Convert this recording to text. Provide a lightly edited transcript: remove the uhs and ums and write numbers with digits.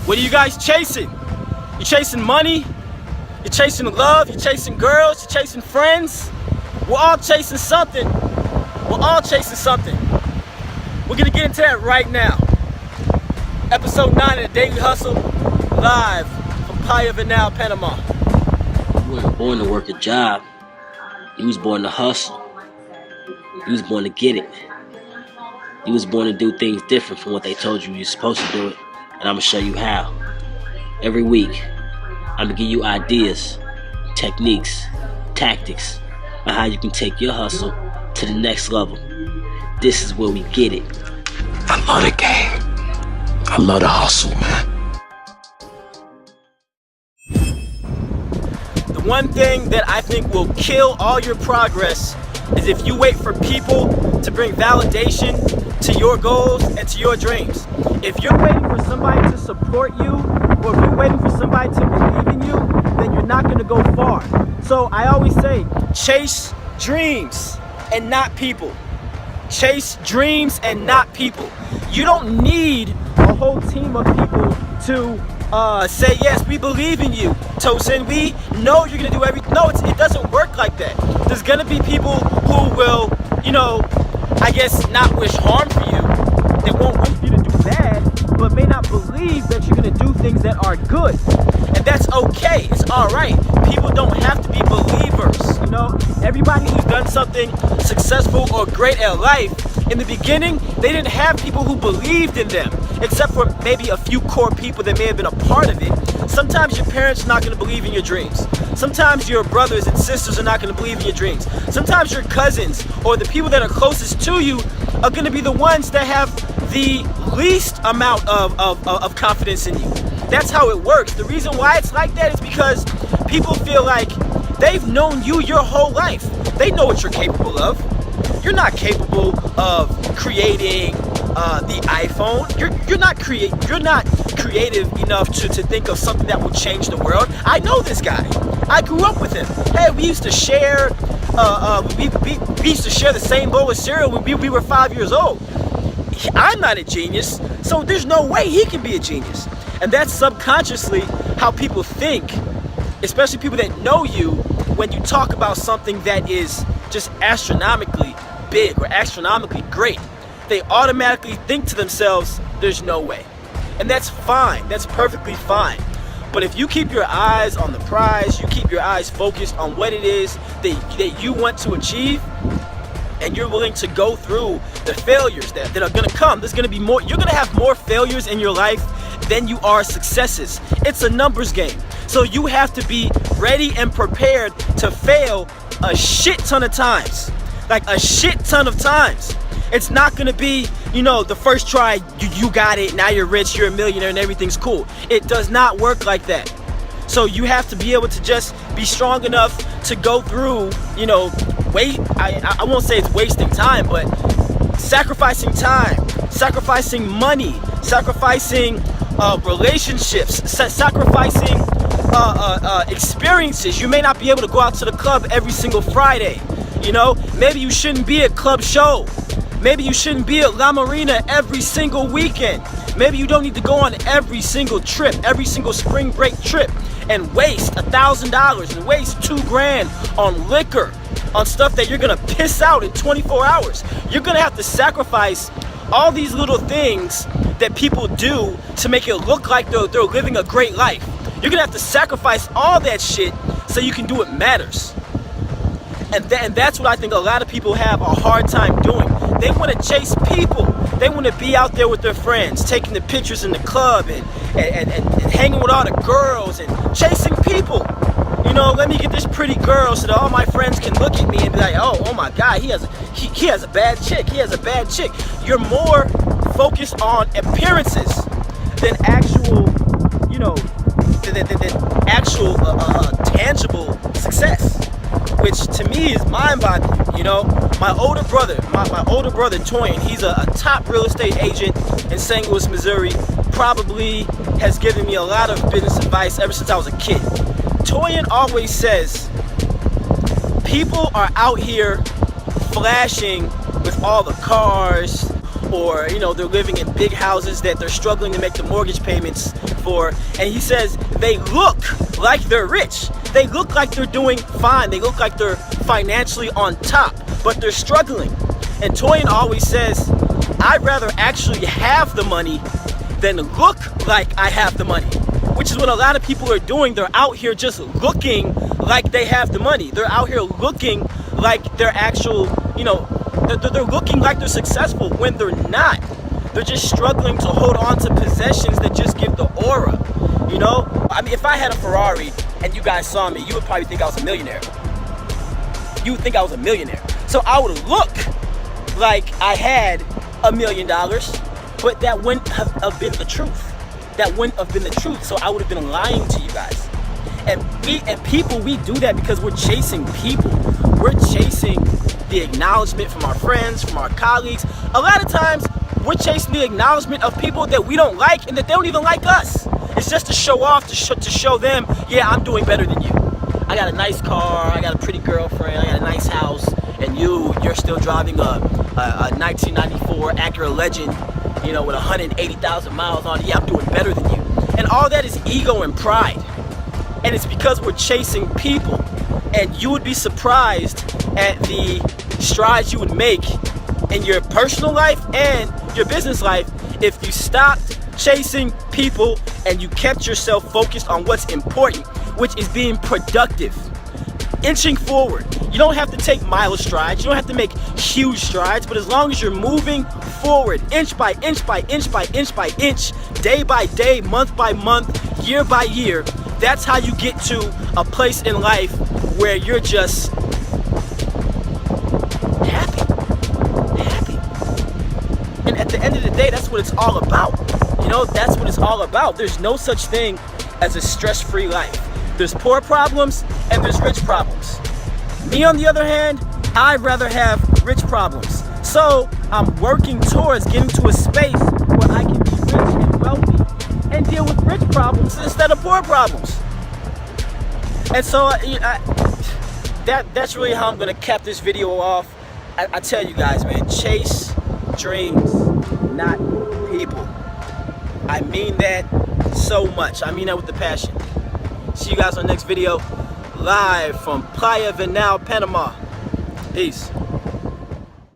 What are you guys chasing? You chasing money? You're chasing love? You're chasing girls? You're chasing friends? We're all chasing something. We're all chasing something. We're gonna get into that right now. Episode 9 of the Daily Hustle, live from Playa Venal, Panama. You weren't born to work a job. You was born to hustle. You was born to get it. You was born to do things different from what they told you you're supposed to do it. And I'm gonna show you how. Every week, I'm gonna give you ideas, techniques, tactics on how you can take your hustle to the next level. This is where we get it. I love the game. I love the hustle, man. The one thing that I think will kill all your progress is if you wait for people to bring validation to your goals and to your dreams. If you're waiting for somebody to support you, or if you're waiting for somebody to believe in you, then you're not gonna go far. So I always say, chase dreams and not people. Chase dreams and not people. You don't need a whole team of people to say, yes, we believe in you, Tosin. We know you're gonna do everything. No, it doesn't work like that. There's gonna be people who will, I guess not wish harm for you. They won't wish you to do bad, but may not believe that you're gonna do things that are good. And that's okay, it's all right. People don't have to be believers, Everybody who's done something successful or great at life, in the beginning, they didn't have people who believed in them, except for maybe a few core people that may have been a part of it. Sometimes your parents are not gonna believe in your dreams. Sometimes your brothers and sisters are not gonna believe in your dreams. Sometimes your cousins or the people that are closest to you are gonna be the ones that have the least amount of confidence in you. That's how it works. The reason why it's like that is because people feel like they've known you your whole life. They know what you're capable of. You're not capable of creating the iPhone. You're not creative enough to think of something that will change the world. I know this guy. I grew up with him. Hey, we used to share. We used to share the same bowl of cereal when we were 5 years old. I'm not a genius, so there's no way he can be a genius. And that's subconsciously how people think, especially people that know you, when you talk about something that is just astronomically big or astronomically great. They automatically think to themselves, there's no way. And that's fine, that's perfectly fine. But if you keep your eyes on the prize, you keep your eyes focused on what it is that you want to achieve, and you're willing to go through the failures that are gonna come. There's gonna be more, you're gonna have more failures in your life than you are successes. It's a numbers game. So you have to be ready and prepared to fail a shit ton of times. Like a shit ton of times. It's not gonna be, the first try, you got it, now you're rich, you're a millionaire and everything's cool. It does not work like that. So you have to be able to just be strong enough to go through, I won't say it's wasting time, but sacrificing time, sacrificing money, sacrificing relationships, sacrificing experiences. You may not be able to go out to the club every single Friday. Maybe you shouldn't be at club show. Maybe you shouldn't be at La Marina every single weekend. Maybe you don't need to go on every single trip, every single spring break trip, and waste $1,000 and waste $2,000 on liquor, on stuff that you're gonna piss out in 24 hours. You're gonna have to sacrifice all these little things that people do to make it look like they're living a great life. You're gonna have to sacrifice all that shit so you can do what matters. And that's what I think a lot of people have a hard time doing. They want to chase people. They want to be out there with their friends, taking the pictures in the club and hanging with all the girls and chasing people. Let me get this pretty girl so that all my friends can look at me and be like, oh my God, he has a bad chick. He has a bad chick. You're more focused on appearances than actual, than tangible success, which to me is mind-boggling. My older brother, Tosin, he's a top real estate agent in St. Louis, Missouri. Probably has given me a lot of business advice ever since I was a kid. Tosin always says, people are out here flashing with all the cars, or you know, they're living in big houses that they're struggling to make the mortgage payments for, and he says they look like they're rich, they look like they're doing fine, they look like they're financially on top, but they're struggling. And Toyin always says, I'd rather actually have the money than look like I have the money, which is what a lot of people are doing. They're out here just looking like they have the money. They're out here looking like they're actual, you know, they're looking like they're successful when they're not. They're just struggling to hold on to possessions that just give the aura, you know? I mean, if I had a Ferrari and you guys saw me, you would probably think I was a millionaire. You would think I was a millionaire. So I would look like I had $1 million, but that wouldn't have been the truth. That wouldn't have been the truth. So I would have been lying to you guys. And we do that because we're chasing people. We're chasing the acknowledgement from our friends, from our colleagues. A lot of times, we're chasing the acknowledgement of people that we don't like and that they don't even like us. It's just to show off, to show them, yeah, I'm doing better than you. I got a nice car, I got a pretty girlfriend, I got a nice house, and you're still driving a 1994 Acura Legend, you know, with 180,000 miles on it. Yeah, I'm doing better than you. And all that is ego and pride. And it's because we're chasing people. And you would be surprised at the strides you would make in your personal life and your business life if you stopped chasing people and you kept yourself focused on what's important, which is being productive, inching forward. You don't have to take mile strides, you don't have to make huge strides, but as long as you're moving forward, inch by inch by inch by inch by inch, day by day, month by month, year by year, that's how you get to a place in life where you're just happy. And at the end of the day, that's what it's all about. You know, that's what it's all about. There's no such thing as a stress-free life. There's poor problems and there's rich problems. Me, on the other hand, I'd rather have rich problems. So I'm working towards getting to a space where I can be rich and wealthy and deal with rich problems instead of poor problems. And so that's really how I'm gonna cap this video off. I tell you guys, man, chase dreams, not people. I mean that so much. I mean that with the passion. See you guys on the next video, live from Playa Venal, Panama. Peace.